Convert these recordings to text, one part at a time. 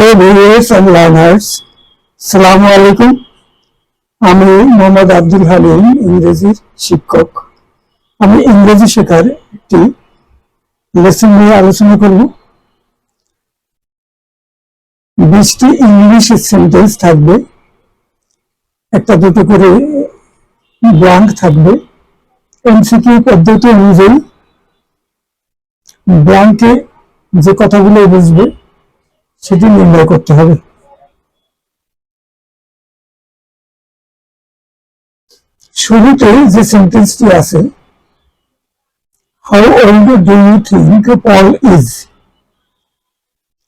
Hello viewers and learners, আসসালামু আলাইকুম। আমি মোহাম্মদ আব্দুল হালিম, ইংরেজির শিক্ষক। আমি ইংরেজি শেখার একটি লেসন নিয়ে আলোচনা করব। 20টি ইংলিশ সেন্টেন্স থাকবে, একটা দুটো করে ব্ল্যাঙ্ক থাকবে। এমসিকিউ পদ্ধতি অনুযায়ী ব্ল্যাঙ্কে যে কথাগুলো বুঝবে সেটি নির্ণয় করতে হবে। শুরুতে যে সেন্টেন্সটি আছে, how old do you think Paul is,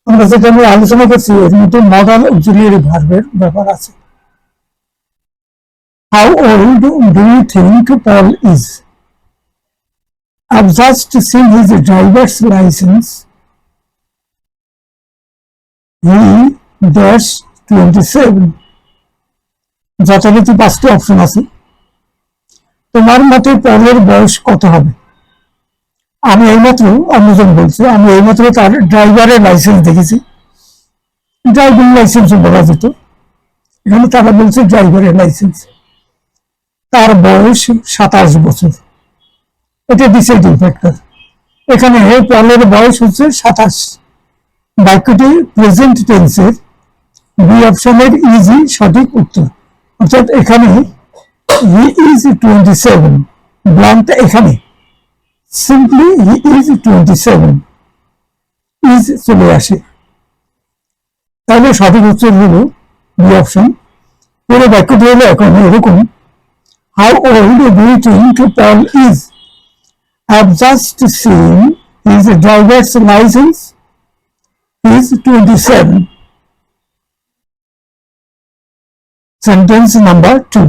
আমরা যেটা নিয়ে আলোচনা করছি এর মধ্যে মডাল অক্সিলিয়ারি ভার্বের ব্যাপার আছে। How old do you think Paul is? I've just seen his driver's license. He dash 27. যথারীতি 5টি অপশন আছে। তোমার মতে পলের বয়স কত হবে? আমি এইমাত্র অন্যজন বলছি, আমি এইমাত্র তার ড্রাইভারের লাইসেন্স দেখেছি। ড্রাইভিং লাইসেন্স বলা যেত, এখানে তারা বলছে ড্রাইভারের লাইসেন্স। তার বয়স 27 বছর, এটা ডিসাইডিং ফ্যাক্টর। এখানে পলের বয়স হচ্ছে 27। বাক্যটি প্রেজেন্ট টেন্সের, বি অপশনের ইজি সঠিক উত্তর। অর্থাৎ এখানে হি ইজ 27, ব্ল্যাঙ্কটা এখানে সিম্পলি হি ইজ 27, ইজ চলে আসে। তাহলে সঠিক উত্তর হলো বি অপশন। পুরো বাক্যটি হলো এখন এরকম, how old do you think Paul is? I've just seen his driver's license. He's 27. Sentence number 2.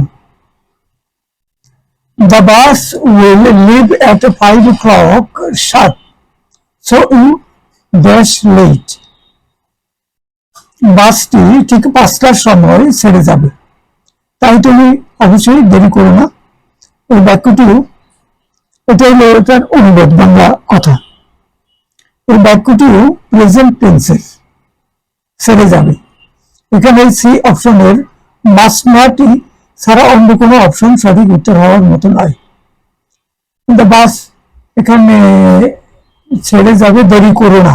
The bus will leave at 5 o'clock sharp, so you dash late. বাসটি ঠিক 5টার সময় ছেড়ে যাবে, তাই তুমি অবশ্যই দেরি করো না। এই বাক্যটিও এটা হলো এটার অনুবাদ বাংলা কথা। এই বাক্যটিও প্রেজেন্ট টেন্সের, ছেড়ে যাবে। এখানে সি অপশনের মাস্ট নটই ছাড়া অন্য কোনো অপশন সঠিক উত্তর হওয়ার মতো নয়। কিন্তু বাস এখানে ছেড়ে যাবে, দেরি করো না।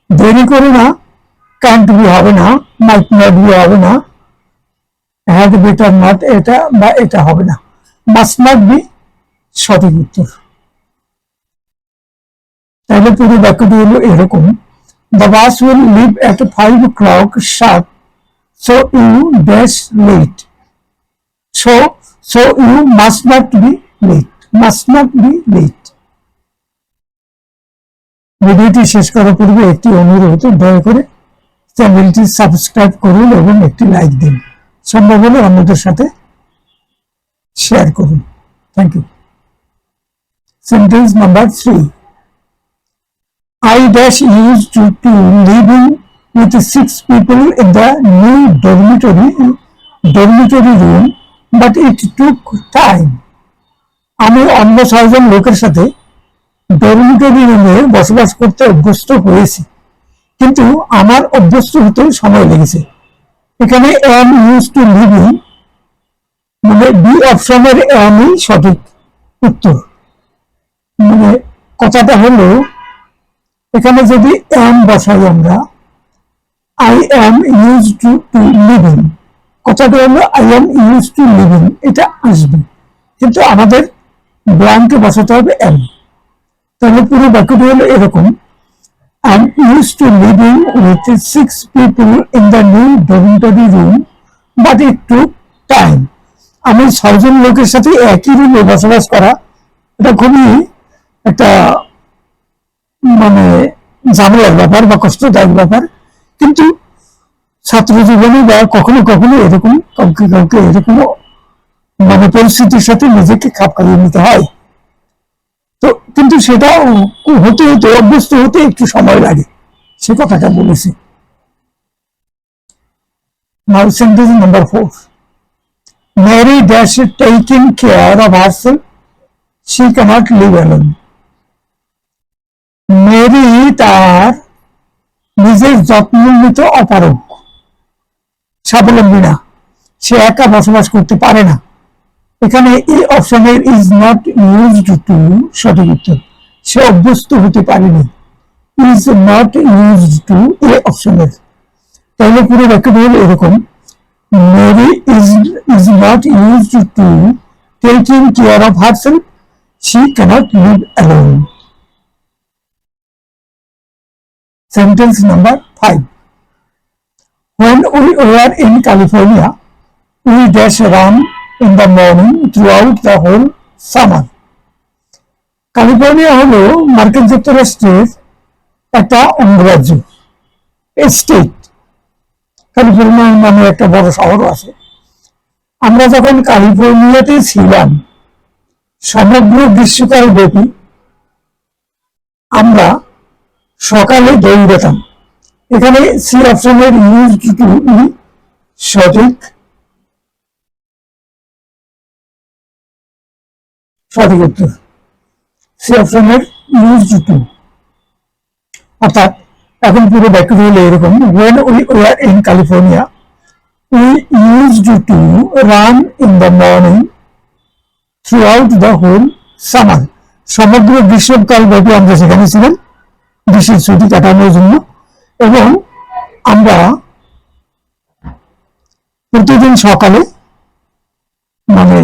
দেরি করো না ক্যান্ট বি হবে না, মাইট নট বি হবে না, হ্যাড বেটার নট এটা বা এটা হবে না, মাস্ট নট বি সঠিক উত্তর। তাহলে পুরো বাক্যটি হলো এরকম, the bus will leave at 5 o'clock sharp, so you dash late. So you must not be late. Must not be late. ভিডিওটি শেষ করার পূর্বে একটি অনুরোধ, দয়া করে চ্যানেলটি সাবস্ক্রাইব করুন এবং একটি লাইক দিন। সম্ভব হলে অন্যদের সাথে শেয়ার করুন। Thank you. Sentence number 3. I dash used to living with 6 people in the new dormitory room, but it took time. আমি অন্য 6 জন লোকের সাথে ডরমিটরি রুমে বসবাস করতে অভ্যস্ত হয়েছি, কিন্তু আমার অভ্যস্ত হতে সময় লেগেছে। এখানে am used to living মানে বি অপশনের আমই সঠিক উত্তর। মানে কথাটা হলো এখানে যদি am বসাই আমরা, I am used to living, কথাটা হলো I am used to living, এটা আসবে, কিন্তু আমাদের ব্ল্যাঙ্কে বসাতে হবে am। তাহলে পুরো বাক্যটি হলো এরকম, I am used to living with 6 people in the new dormitory room, but it took time. আমি 6 জন লোকের সাথে একই রুমে বসবাস করা, এটা খুবই একটা মানে ঝামেলার ব্যাপার বা কষ্টদায়ক ব্যাপার। কিন্তু ছাত্র জীবনে বা কখনো কখনো এরকম কাউকে এরকম মানে পরিস্থিতির সাথে নিজেকে খাপ খাইয়ে নিতে হয়। তো কিন্তু সেটা হতে হতে অভ্যস্ত হতে একটু সময় লাগে, সে কথাটা বলেছি। Now sentence number 4. Mary dash taking care of herself, she cannot live alone. Mary তার নিজের যত্ন নিতে অপারগ, স্বাবলম্বী না, সে একা বসবাস করতে পারে না। এখানে এই অপশনের ইজ নট ইউজড টু সঠিক উত্তর, সে অভ্যস্ত হতে পারেনি। Is not used to A অপশনের। তাহলে পুরো বাক্যটি হলো এরকম, Mary is not used to taking care of herself, she cannot live alone. Sentence number 5. When we were in California, we dash run in the morning throughout the whole summer. California হলো মার্কিন যুক্তরাষ্ট্রের একটা অঙ্গরাজ্য, state. California নামে একটা বড় শহরও আছে। আমরা যখন ক্যালিফোর্নিয়াতে ছিলাম, সমগ্র গ্রীষ্মকাল ব্যাপী আমরা সকালে দৌড়াতাম। এখানে সি অপশনের ইউজ টু সঠিক উত্তর, সি অপশনের ইউজ টু। অর্থাৎ এখন পুরো বাক্যটি হলো এরকম, when we were in California we used to run in the morning throughout the whole summer. সমগ্র গ্রীষ্মকাল ব্যাপী আমরা সেখানে ছিলাম গ্রীষ্মের ছুটি কাটানোর জন্য, এবং আমরা প্রতিদিন সকালে মানে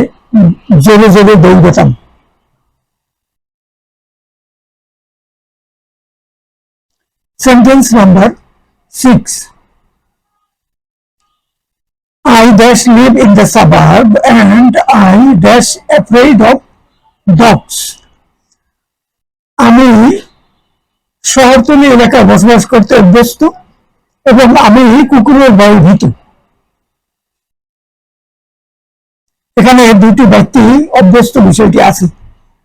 জোরে জোরে দৌড়াতাম। Sentence number 6. I dash live in the suburb and I dash afraid of dogs. আমি শহরতলি এলাকায় বসবাস করতে অভ্যস্ত এবং আমি কুকুরের ভয়ে ভীত। এখানে দুটি ব্যক্তি অভ্যস্ত বিষয়টি আছে,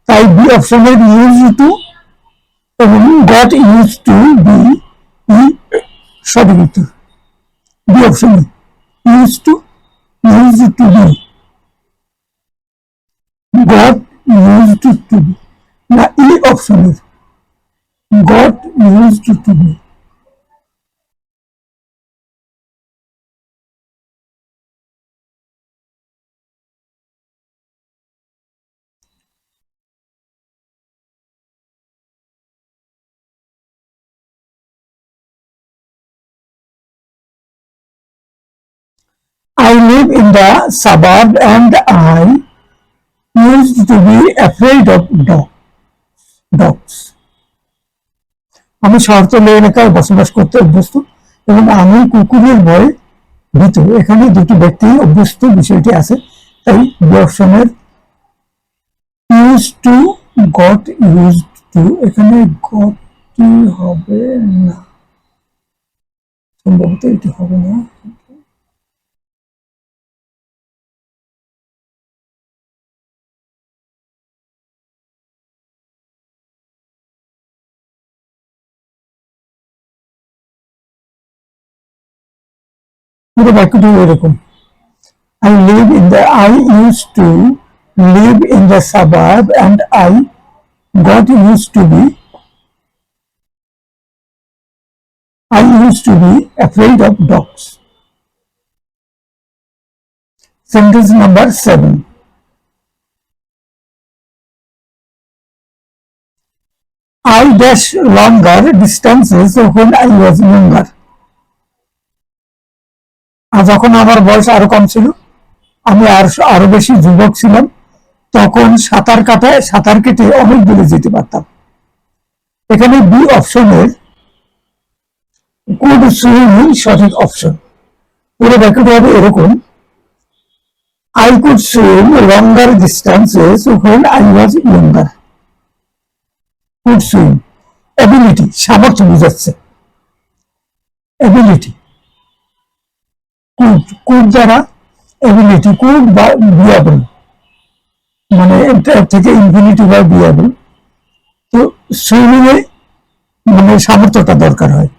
তাই বি অপশনের ইউজ টু এবং গট ইউজ টু বি সঠিক উত্তর। বি অপশনে use to B, got use to B, না ই অপশনের got used to be. I live in the suburb and I used to be afraid of dogs. আমি শহরতলি এলাকায় বসবাস করতে অভ্যস্ত এবং আমি কুকুরের ভয়ে ভীত। এখানে দুটি ব্যক্তি অভ্যস্ত বিষয়টি আছে, তাই অপশনের use two goat use two, এখানে গটটি হবে না, সম্ভবত এটি হবে না। পুরো বাক্যটি এরকম, I used to live in the suburb and I got used to be afraid of dogs. Sentence number 7. I dash longer distances when I was younger. যখন আমার বয়স আরো কম ছিল, আমি আরো বেশি যুবক ছিলাম, তখন সাঁতার কেটে অনেক দূরে যেতে পারতাম। এখানে বি অপশনের কুড সুইম সঠিক অপশন। পুরো বাক্যটি হবে এরকম, I could swim longer distances when I was younger. Could swim, ability, সামর্থ্য বোঝাচ্ছে। এবিলিটি কুড দ্বারা এবিলিটি, কুড বা বিয়াবল, মানে এর থেকে ইনফিনিটি বা বিয়াবল। তো সুইমিং এ মানে সামর্থ্যটা দরকার হয়।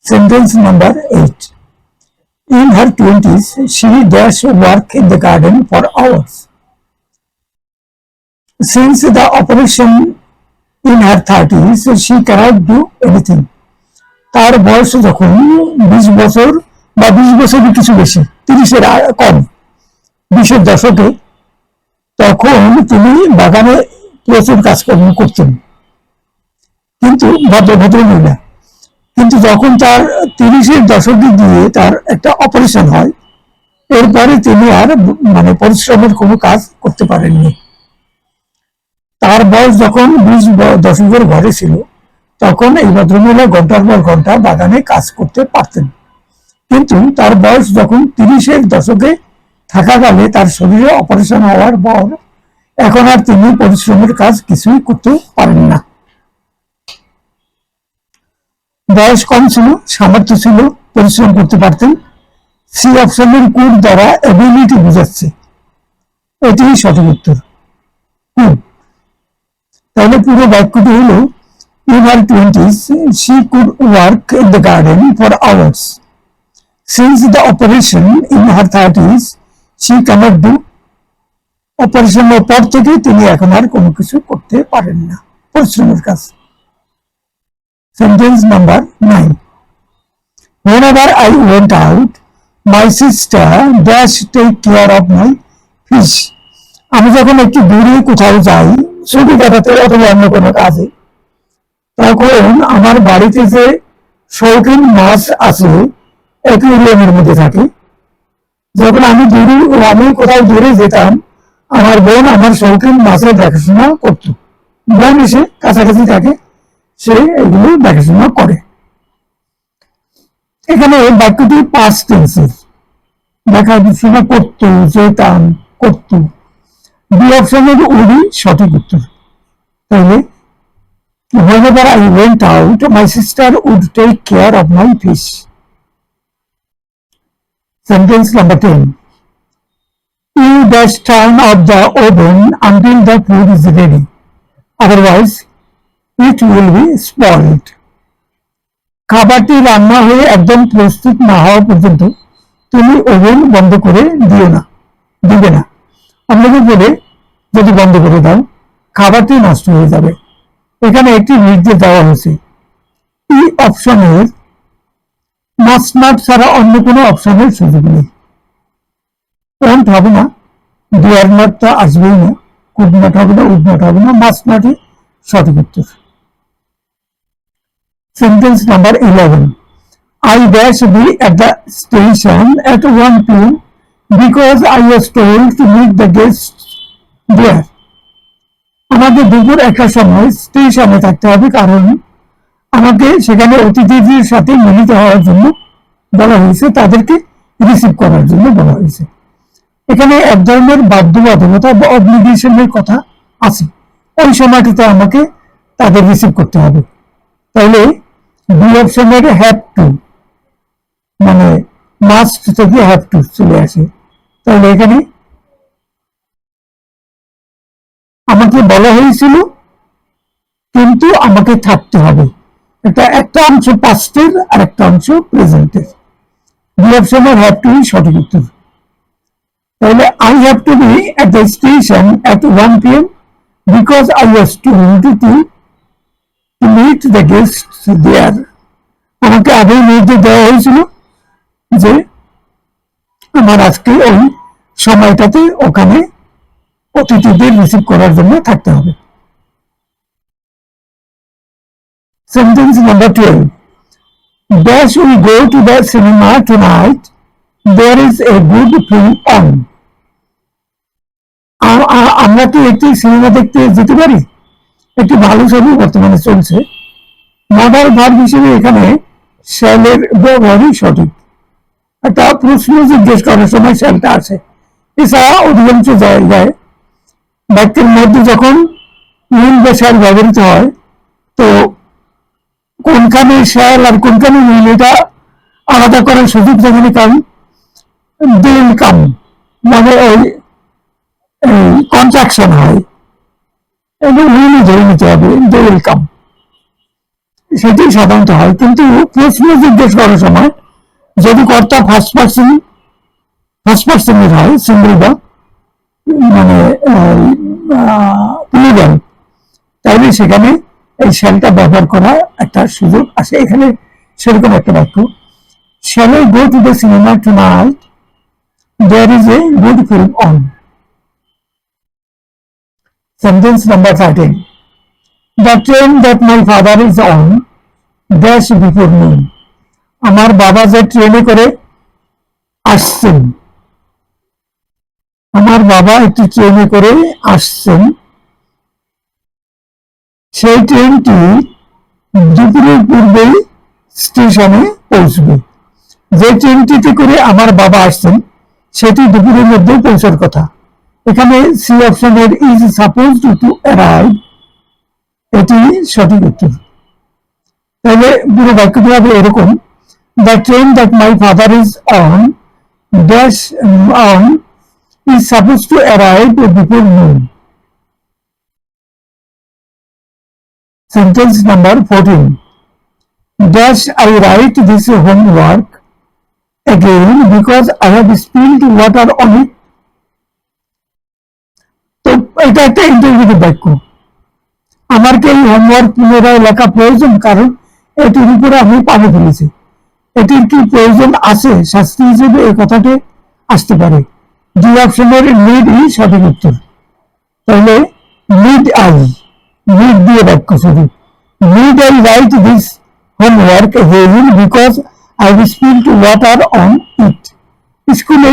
Sentence number 8. In her 20s, she dash work in the garden for hours. Since the operation in her 30s, she cannot do anything. তার বয়স যখন 20 বছর বা 20 বছরের কিছু বেশি, 30-এর কম, 20-এর দশকে, তখন তিনি বাগানে প্রচুর কাজকর্ম করতেন, কিন্তু ভদ্র মহিলা। কিন্তু যখন তার 30-এর দশকে গিয়ে তার একটা অপারেশন হয়, এরপরে তিনি আর মানে পরিশ্রমের কোনো কাজ করতে পারেননি। তার বয়স যখন 20 দশকের ঘরে ছিল, তখন এই ভদ্রমহিলা ঘন্টার পর ঘন্টা বাগানে কাজ করতে পারতেন। কিন্তু তার বয়স যখন 30-এর দশকে থাকাকালে তার শরীরে অপারেশন হওয়ার পর এখন আর তিনি পরিশ্রমের কাজ কিছুই করতে পারেন না। বয়স কম ছিল, সামর্থ্য ছিল, পরিশ্রম করতে পারতেন। সি অপশনের কুড দ্বারা এবিলিটি বোঝাচ্ছে, এটি সঠিক উত্তর, কুড। তাহলে পুরো বাক্যটি হলো, in her 20s she could work in the garden for hours. Since the operation in her 30s she cannot do. অপারেশনের পর থেকে তিনি এখন আর কোনো কিছু করতে পারেন না, পরিশ্রমের কাজ। Sentence number 9, whenever I went out my sister dash take care of my fish. আমি যখন একটু দূরে কোথাও যাই, ছুটি কাটাতে অথবা অন্য কোনো কাজে, তখন আমার বাড়িতে যে শৌখিন মাছ আছে অ্যাকুয়ারিয়ামের মধ্যে থাকে, যখন আমি কোথাও দূরে যেতাম, আমার বোন আমার শৌখিন মাছের দেখাশোনা করতো। বোন এসে কাছাকাছি থাকে, সে এগুলো দেখাশোনা করে। এখানে বাক্যটি পাস্ট টেন্সের, দেখাশোনা করতো, যেতাম, করতো। বি অপশনের উডি সঠিক উত্তর। তাহলে whenever I went out, my sister would take care of my fish. Sentence number 10, you dash turn off the oven until the food is ready, otherwise it will be spoiled. খাবারটি রান্না হয়ে একদম প্রস্তুত না হওয়া পর্যন্ত তুমি ওভেন বন্ধ করে দিবে না। অন্যকে বলে, যদি বন্ধ করে দাও খাবারটি নষ্ট হয়ে যাবে। এখানে একটি নির্দেশ দেওয়া হয়েছে, ই অপশনের মাস্ট নট ছাড়া অন্য কোনো অপশনের সুযোগ নেই। ওন্ট হবে না, ডিয়ার নট তো আসবেই না, কুড নট হবে না, উড নট হবে না, মাস্ট নটই সঠিক উত্তর। Sentence number 11, I dash be at the station at 1 p.m. because I was told to meet the guests there. আমাকে দুপুর 1টার সময় স্টেশনে থাকতে হবে, কারণ আমাকে সেখানে অতিথিদের সাথে মিলিত হওয়ার জন্য বলা হয়েছে, তাদেরকে রিসিভ করার জন্য বলা হয়েছে। এখানে এক ধরনের বাধ্যবাধকতা বা অব্লিগেশনের কথা আছে, ওই সময়টাতে আমাকে তাদের রিসিভ করতে হবে। তাহলে বি অপশনের হ্যাভ টু, মানে মাস্ট থেকে হ্যাভ টু চলে আসে। তাহলে এখানে আমাকে বলা হয়েছিল কিন্তু আমাকে থাকতে হবে, একটা অংশ পাস্টের আর একটা অংশ প্রেজেন্টের। বি অপশনের হ্যাভ টু সঠিক উত্তর। তাহলে I have to be at the station at 1 p.m. because I was told to meet the guests there. আমাকে আগেই নির্দেশ দেওয়া হয়েছিল যে আমার আজকে ওই সময়টাতে ওখানে অতিথিদের রিসিভ করার জন্য থাকতে হবে। Sentence number 12, dash we go to the cinema tonight, there is a good film on. আমরা কি একটি সিনেমা দেখতে যেতে পারি? একটি ভালো ছবি বর্তমানে চলছে। মডাল ভার্ব হিসেবে এখানে শ্যালের ব্যবহারই সঠিক। একটা প্রশ্ন জিজ্ঞেস করার সময় শ্যালটা আসে। এছাড়া অধিকাংশ জায়গায় বাক্যের মধ্যে যখন মিল বা শ্যাল ব্যবহৃত হয়, তো কোনখানে শ্যাল আর কোনখানে মিল এটা আলাদা করার সুযোগ যেখানে কাম, দিল কাম, মানে ওই কন্ট্রাকশন হয়, এবং মিলই ধরে নিতে হবে, দিল কাম, সেটি সাধারণত হয়। কিন্তু প্রশ্ন জিজ্ঞেস করার সময় যদি কর্তা ফার্স্ট পার্সনের হয়, সিঙ্গল বা মানে প্লুরাল, তাহলে সেখানে এই শ্যালটা ব্যবহার করার একটা সুযোগ আসে। এখানে সেরকম একটা বাক্য। Shall I go to the cinema tonight? There is a good film on. Sentence number 13. The train that my father is on dash before me. আমার বাবা যে ট্রেনে করে আসছেন, আমার বাবা একটি ট্রেনে করে আসছেন, সেই ট্রেনটি দুপুরের পূর্বেই স্টেশনে পৌঁছবে। যে ট্রেনটিতে করে আমার বাবা আসছেন সেটি দুপুরের মধ্যে পৌঁছার কথা। এখানে সি অপশনের ইজ সাপোজড টু অ্যারাইভ, এটি সঠিক উত্তর। তাহলে পুরো বাক্যটি হবে এরকম, the train that my father is on dash on is supposed to arrive before noon. Sentence number 14. Dash I write this homework again because I have spilled water on it. তো এটা একটা ইন্টারভিউ বাক্য। আমার কি এই homework পুনরায় লেখা প্রয়োজন, কারণ এটির উপরে আমি পানি ফেলেছি। এটির কি প্রয়োজন আছে শাস্তি হিসেবে এই কথাটি আসতে পারে। দুই অপশনের নিডই সঠিক উত্তর। তাহলে নিড দিয়ে বাক্য শুরু। Need I right this homework again because I have spilled water on it. স্কুলে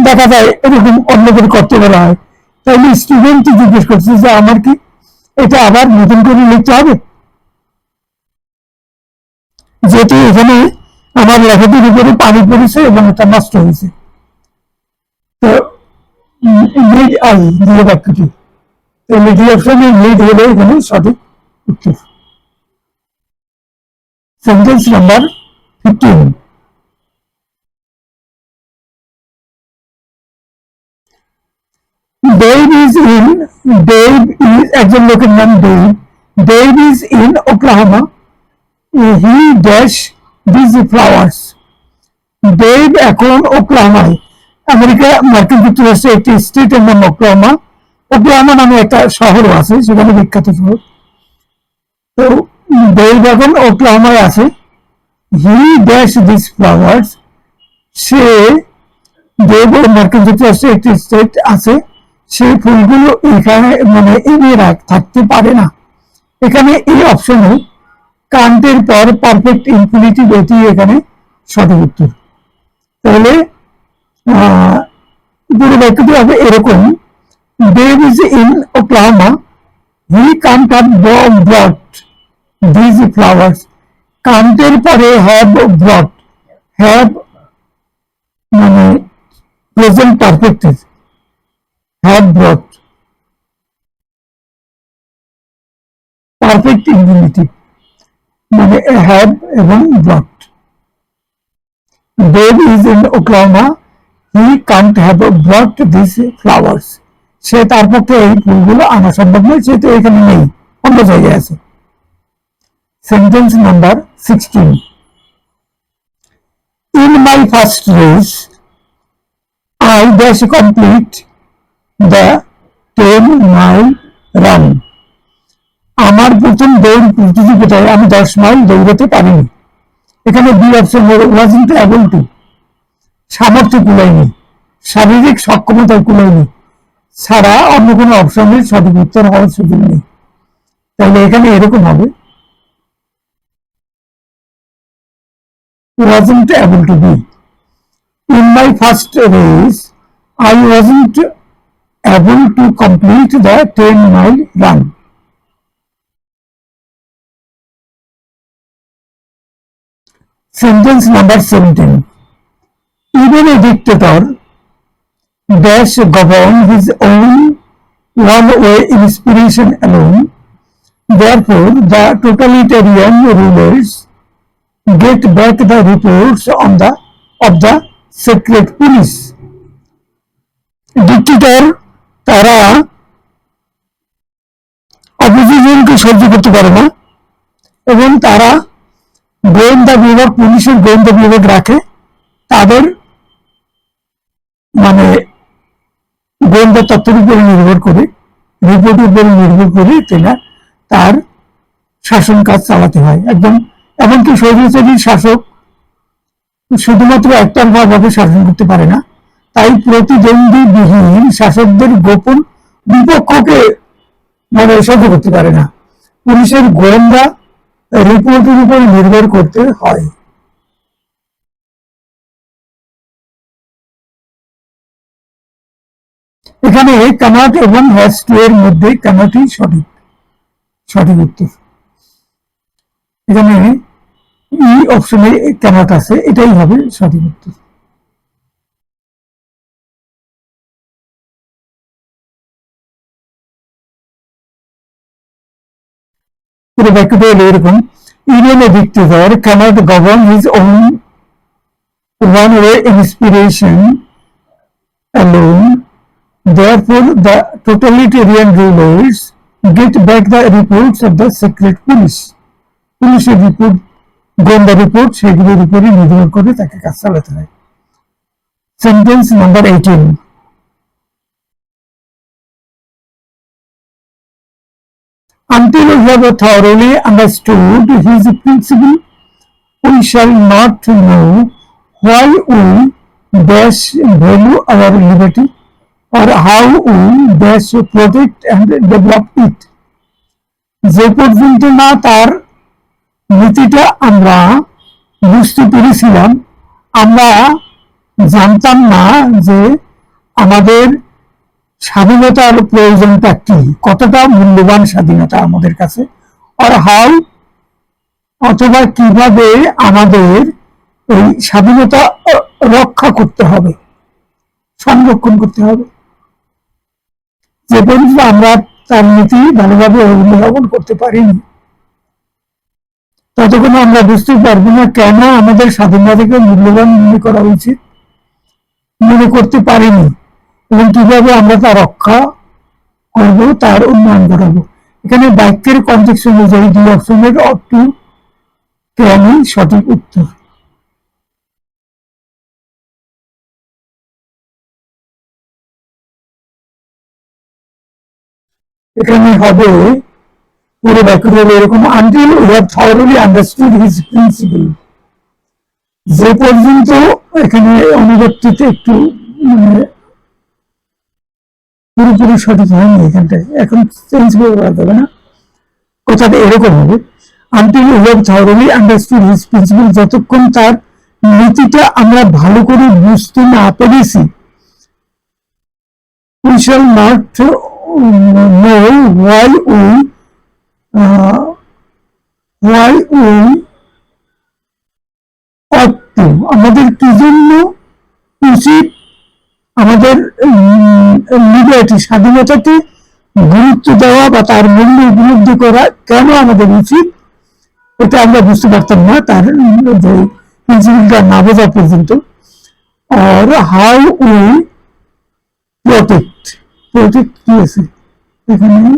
দেখা যায় এরকম অন্য করে করতে বলা হয়, তাহলে স্টুডেন্ট জিজ্ঞেস করছে যে আমার কি এটা আবার নতুন করে লিখতে হবে, যেটি এখানে আমার লেখাটির উপরে পানি পড়েছে এবং এটা নষ্ট হয়েছে। তো নিড আই দিয়ে বাক্যটি, তাহলে ডি অপশনে নিড হলে এখানে সঠিক উত্তর। Sentence number 15. একজন লোকের নাম Dave is in Oklahoma, he dash this flowers. Dave এখন ওকলাহোমায়, আমেরিকা মার্কিন যুক্তরাষ্ট্রে একটি স্টেটের নাম ওকলাহোমা। ওকলাহোমা নামে একটা শহরও আছে, সেখানে বিখ্যাত শহর। তো ডেভ এখন ওকলাহোমায় আছে। He dash this flowers, say Dave মার্কিন যুক্তরাষ্ট্রে একটি স্টেট আছে, সেই ফুলগুলো এখানে মানে এনে থাকতে পারে না। এখানে এই অপশনে কান্টের পর পারফেক্ট ইনফিনিটিভ, এটি এখানে সঠিক উত্তর। তাহলে পুরো বাক্যটি হবে এরকম, Dave is in Oklahoma, he can't have brought this flowers. কান্টের পরে হ্যাভ ব্রট, হ্যাভ মানে present perfect, have brought perfect infinitive মানে হ্যাভ এবং brought. Dave is in Oklahoma, he can't have brought this flowers. সে তার পক্ষে এই ফুলগুলো আনা সম্ভব নয়, সে তো এখানে নেই, অন্য জায়গায় আছে। Sentence number 16. In my first race, I dash complete the 10-mile run. আমার প্রথম দৌড় প্রতিযোগিতায় আমি 10 মাইল দৌড়াতে পারিনি। এখানে B option wasn't able to, সামর্থ্য কুলায়নি, শারীরিক সক্ষমতায় কুলায়নি ছাড়া অন্য কোনো অপশনের সঠিক উত্তর হওয়ার সুযোগ নেই। তাহলে এখানে এরকম হবে, wasn't able to be. In my first race, I wasn't able to complete the 10-mile run. Sentence number 17. Even a dictator dash govern his own one-way inspiration alone. Therefore, the totalitarian rulers get back the reports of the secret police. Dictator তারা অপোজিশনকে সহ্য করতে পারে না এবং তারা গোয়েন্দা বিভাগ, পুলিশের গোয়েন্দা বিভাগ রাখে, তাদের মানে গোয়েন্দা তথ্যের উপরে নির্ভর করে, রিপোর্টের উপরে নির্ভর করে তার শাসন কাজ চালাতে হয়। একদম এমনকি স্বৈরাচারী শাসক শুধুমাত্র একতরফাভাবে শাসন করতে পারে না, তাই প্রতিদ্বন্দ্বীবিহীন শাসকদের গোপন বিপক্ষকে সহ্য করতে পারে না। পুলিশের গোয়েন্দা রিপোর্টের উপর নির্ভর করতে হয়। এখানে ক্যানট এবং হ্যাজ টু এর মধ্যে ক্যানটই সঠিক উত্তর। এখানে ই অপশনে ক্যানট আছে, এটাই হবে সঠিক উত্তর। পুরো বাক্যটা হলো এরকম: union dictator cannot govern his own one-way inspiration alone. Therefore, the totalitarian rulers get back the reports of the secret police. পুলিশের রিপোর্ট, গোয়েন্দা রিপোর্ট, সেগুলোর উপরে নির্ভর করে তাকে কাজ চালাতে হয়। Sentence number 18। Until we have thoroughly understood his principle, we shall not know why we dash value our liberty or how we dash protect and develop it. যে পর্যন্ত না তার নীতিটা আমরা বুঝতে পেরেছিলাম, আমরা জানতাম না যে আমাদের স্বাধীনতার প্রয়োজনটা কি, কতটা মূল্যবান স্বাধীনতা আমাদের কাছে, আর হাউ অথবা কিভাবে আমাদের এই স্বাধীনতা রক্ষা করতে হবে, সংরক্ষণ করতে হবে। যে পর্যন্ত আমরা তার নীতি ভালোভাবে অনুধাবন করতে পারিনি, ততক্ষণ আমরা বুঝতে পারবো না কেন আমাদের স্বাধীনতাকে মূল্যবান মনে করা উচিত, মনে করতে পারিনি, এবং কিভাবে আমরা তা রক্ষা করব, তার উন্নয়ন করাবো। এখানে বাক্যের কনটেক্সট অনুযায়ী দুই অপশনের অর্থ কেনই সঠিক উত্তর। এখানে হবে পুরো বাক্যটা এরকম: until we have thoroughly understood his principle. যে পর্যন্ত, এখানে অনুবাদটিতে একটু পুরোপুরি সঠিক হয়নি এখানটায়, এখন চেঞ্জ করে বলা যাবে না, কথাটা এরকম হবে: until we have thoroughly understood his principle, যতক্ষণ তার নীতিটা আমরা ভালো করে বুঝতে না পেরেছি, we shall not know why we ought to, আমাদের কি জন্য উচিত আমাদের লিবার্টি, স্বাধীনতাকে গুরুত্ব দেওয়া বা তার মূল্য উপলব্ধি করা কেন আমাদের উচিত, এটা আমরা বুঝতে পারতাম না তার যে প্রিন্সিপালটা না বোঝা পর্যন্ত। আর হাউ উই প্রোটেক্ট কি আছে এখানে,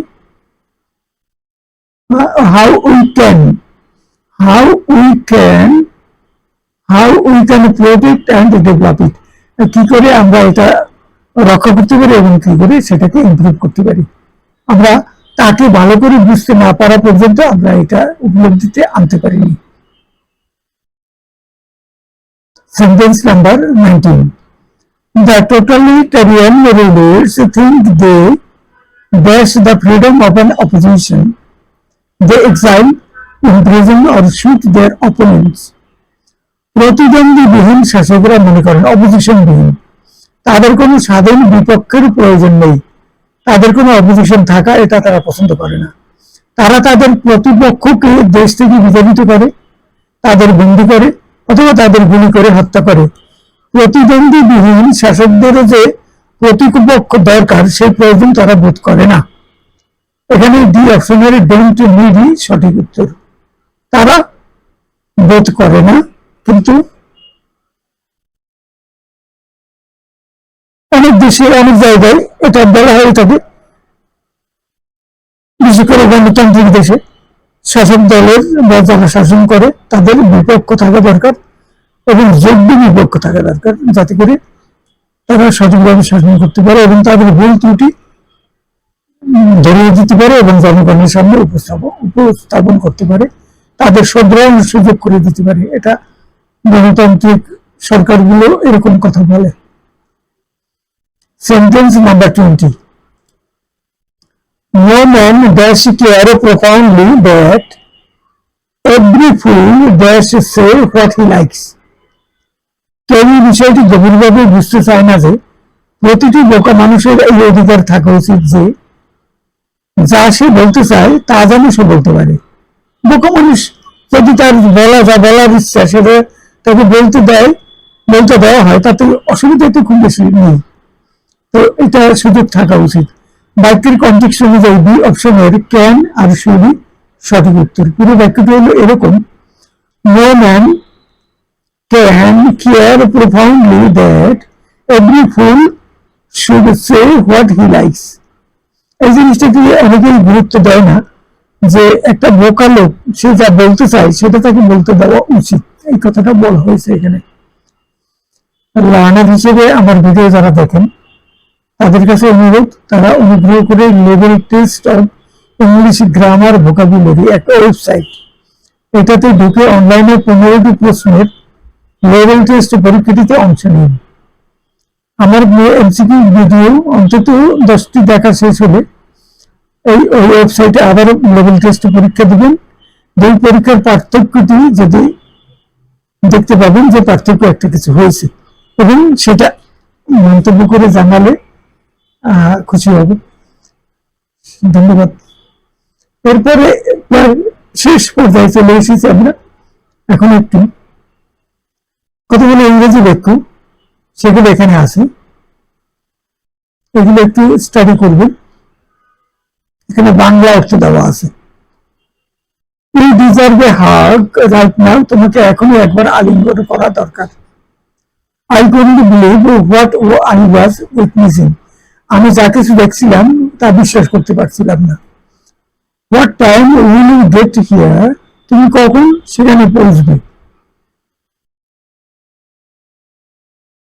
how we can protect and develop it, কি করে আমরা এটা রক্ষা করতে পারি এবং কি করে সেটাকে ইমপ্রুভ করতে পারি। আমরা তাকে ভালো করে বুঝতে না পারা পর্যন্ত আমরা এটা উপলব্ধিতে আনতে পারিনি। Sentence number 19। The totalitarian rulers think they dash the freedom of an opposition. They exile, imprison or shoot their opponents. প্রতিদ্বন্দ্বীবিহীন শাসকরা মনে করেন, অপোজিশনবিহীন, তাদের কোনো স্বাধীন বিপক্ষের প্রয়োজন নেই, তাদের কোনো অপোজিশন থাকা এটা তারা পছন্দ করে না। তারা তাদের প্রতিপক্ষকে দেশ থেকে বিতাড়িত করে, তাদের বন্দী করে অথবা তাদের গুলি করে হত্যা করে। প্রতিদ্বন্দ্বীবিহীন শাসকদেরও যে প্রতিপক্ষ দরকার সেই প্রয়োজন তারা বোধ করে না। এখানে ডি অপশনের ডোন্ট নিডই সঠিক উত্তর। তারা বোধ করে না, কিন্তু অনেক দেশে অনেক জায়গায় এটা বলা হয়ে থাকে, বিশেষ করে গণতান্ত্রিক দেশে শাসক দলের বা যারা শাসন করে তাদের বিপক্ষ থাকা দরকার এবং যোগ্য বিপক্ষ থাকা দরকার, যাতে করে তারা সঠিকভাবে শাসন করতে পারে এবং তাদের ভুল ত্রুটি ধরিয়ে দিতে পারে এবং জনগণের সামনে উপস্থাপন করতে পারে। তাদের শোধরানোর সুযোগ করে দিতে পারে। এটা গণতান্ত্রিক সরকারগুলো এরকম কথা বলে। Sentence number 20, no man dash care profoundly that every fool dash say what he likes. কেউ এই বিষয়টি গভীরভাবে বুঝতে চায় না যে প্রতিটি বোকা মানুষের এই অধিকার থাকা উচিত যে যা সে বলতে চায় তা যেন সে বলতে পারে। বোকা মানুষ যদি তার বলার ইচ্ছা সেটা তাকে বলতে দেওয়া হয়, তাতে অসুবিধা তো খুব বেশি নেই। তো এটা সুযোগ থাকা উচিত। বাক্যের কনটেক্সট অনুযায়ী বি অপশনের ক্যান আর শুডই সঠিক উত্তর। পুরো বাক্যটি হলো এরকম, no man can care profoundly that every fool should say what he likes. এই জিনিসটাকে অনেকেই গুরুত্ব দেয় না যে একটা বোকা লোক সে যা বলতে চায় সেটা তাকে বলতে দেওয়া উচিত। এই কথাটা বলা হয়েছে এখানে। লার্নার হিসেবে আমার ভিডিও যারা দেখেন তাদের কাছে অনুরোধ, তারা অনুগ্রহ করে level taste of English grammar vocabulary একটা ওয়েবসাইট, এটাতে ঢুকে অনলাইনে 15টি প্রশ্নের লেভেল টেস্ট পরীক্ষাটিতে অংশ নিন। আমার এমসিকিউ ভিডিও অন্তত 10টি দেখা শেষ হলে এই ওয়েবসাইটে আবার লেভেল টেস্ট পরীক্ষা দেবেন। দুই পরীক্ষার পার্থক্যটি যদি দেখতে পাবেন যে পার্থক্য একটা কিছু হয়েছে এবং সেটা মন্তব্য করে জানালে খুশি হবে। ধন্যবাদ। এরপরে শেষ পর্যায়ে চলে এসেছি আমরা। এখন একটু কতগুলো ইংরেজি বাক্য সেগুলো এখানে আছে, এগুলো একটু স্টাডি করবেন। এখানে বাংলা অর্থ দেওয়া আছে। You deserve a hug right now, তোমাকে এখনই একবার আলিঙ্গন করা দরকার। I couldn't believe what I was witnessing, আমি যা কিছু দেখছিলাম তা বিশ্বাস করতে পারছিলাম না। What time will you get here, তুমি কখন সেখানে পৌঁছবে।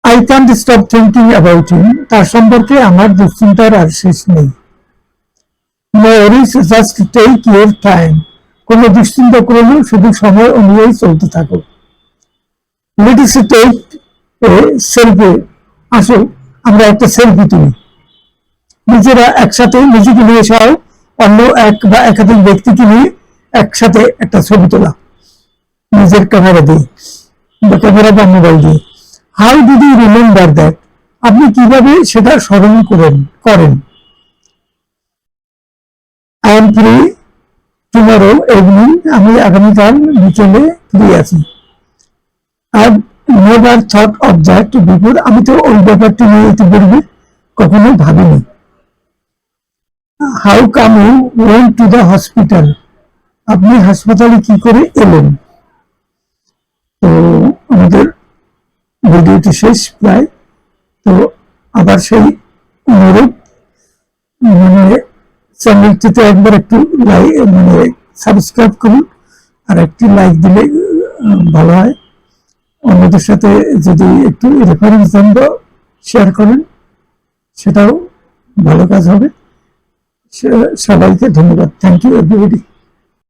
I can't stop thinking about him, তার সম্পর্কে আমার দুশ্চিন্তার আর শেষ নেই। No Warsi, just take your time, কোনো দুশ্চিন্তা করলেও শুধু সময় অনুযায়ী চলতে থাকো। লেটস টেক এ সেলফি, আসো আমরা একটা সেলফি তুলি। নিজেরা একসাথে নিজেকে নিয়ে সহ অন্য এক বা একাধিক ব্যক্তিকে নিয়ে একসাথে একটা ছবি তোলা নিজের ক্যামেরা দিয়ে বা ক্যামেরা বা মোবাইল দিয়ে। How did you remember that, আপনি কিভাবে সেটা স্মরণ করেন। I am free tomorrow evening, আমি আগামীকাল বিকেলে ফ্রি আছি। I never thought of that before, আমি তো ওই ব্যাপারটি নিয়ে ইতিপূর্বে কখনো ভাবিনি। How come you went to the hospital, আপনি হাসপাতালে কি করে এলেন। তো আমাদের ভিডিওটি শেষ প্রায়। তো আবার সেই অনুরোধ, চ্যানেলটিতে একবার একটু সাবস্ক্রাইব করুন আর একটি লাইক দিলে ভালো হয়। অন্যদের সাথে যদি একটু রেফারেন্স দেন বা শেয়ার করেন সেটাও ভালো কাজ হবে। সবাইকে ধন্যবাদ। Thank you everybody.